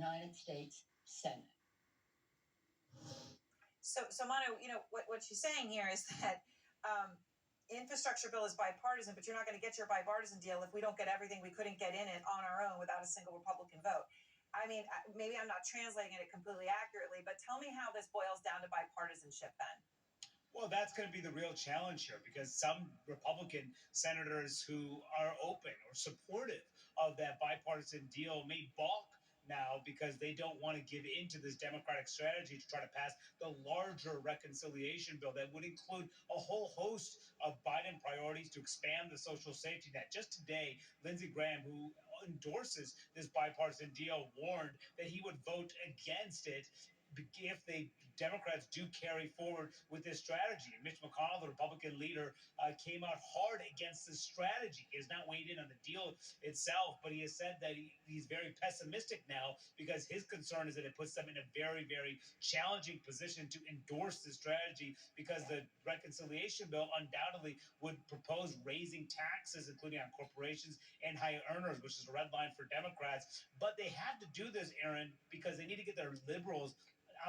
United States Senate. So Manu, what she's saying here is that infrastructure bill is bipartisan, but you're not going to get your bipartisan deal if we don't get everything we couldn't get in it on our own without a single Republican vote. I mean, maybe I'm not translating it completely accurately, but tell me how this boils down to bipartisanship then. Well, that's going to be the real challenge here, because some Republican senators who are open or supportive of that bipartisan deal may balk now because they don't want to give in to this Democratic strategy to try to pass the larger reconciliation bill that would include a whole host of Biden priorities to expand the social safety net. Just today, Lindsey Graham, who endorses this bipartisan deal, warned that he would vote against it if the Democrats do carry forward with this strategy. And Mitch McConnell, the Republican leader, came out hard against this strategy. He has not weighed in on the deal itself, but he has said that he's very pessimistic now because his concern is that it puts them in a very, very challenging position to endorse this strategy, because the reconciliation bill undoubtedly would propose raising taxes, including on corporations and high earners, which is a red line for Democrats. But they have to do this, Aaron, because they need to get their liberals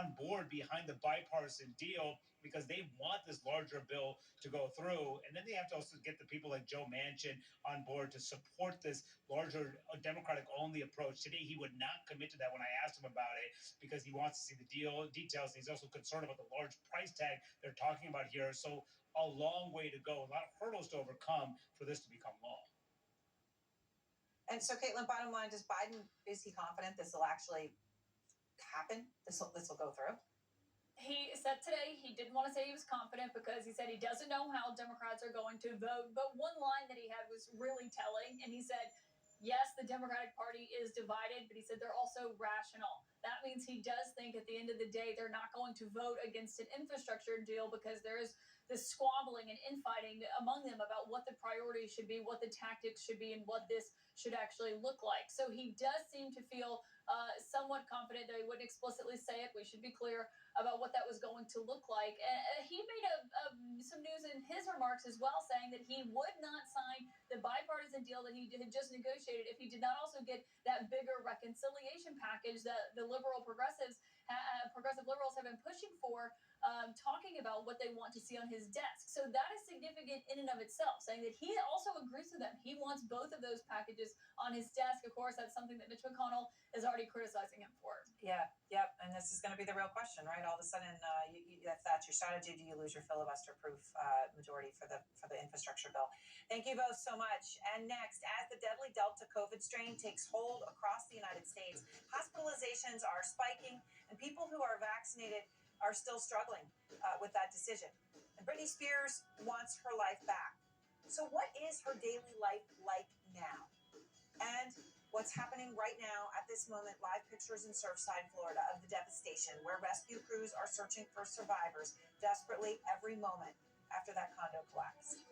on board behind the bipartisan deal, because they want this larger bill to go through. And then they have to also get the people like Joe Manchin on board to support this larger Democratic-only approach. Today, he would not commit to that when I asked him about it, because he wants to see the deal details. He's also concerned about the large price tag they're talking about here. So a long way to go, a lot of hurdles to overcome for this to become law. And so, Caitlin, bottom line, is he confident this will actually happen? This will go through? He said today he didn't want to say he was confident because he said he doesn't know how Democrats are going to vote. But one line that he had was really telling. And he said, yes, the Democratic Party is divided, but he said they're also rational. That means he does think at the end of the day, they're not going to vote against an infrastructure deal because there is this squabbling and infighting among them about what the priorities should be, what the tactics should be, and what this should actually look like. So he does seem to feel somewhat confident, though he wouldn't explicitly say it. We should be clear about what that was going to look like. And he made some news in his remarks as well, saying that he would not sign the bipartisan deal that he had just negotiated if he did not also get that bigger reconciliation package that the progressive liberals have been pushing for, talking about what they want to see on his desk. So that is significant in and of itself, saying that he also agrees with them. He wants both of those packages on his desk. Of course, that's something that Mitch McConnell is already criticizing him for. Yeah, yep. And this is going to be the real question, right? All of a sudden, if that's your strategy, do you lose your filibuster-proof majority for the infrastructure bill? Thank you both so much. And next, as the deadly Delta COVID strain takes hold across the United States, hospitalizations are spiking, and people who are vaccinated are still struggling with that decision. And Britney Spears wants her life back. So what is her daily life like now? And what's happening right now at this moment, live pictures in Surfside, Florida, of the devastation where rescue crews are searching for survivors desperately every moment after that condo collapsed.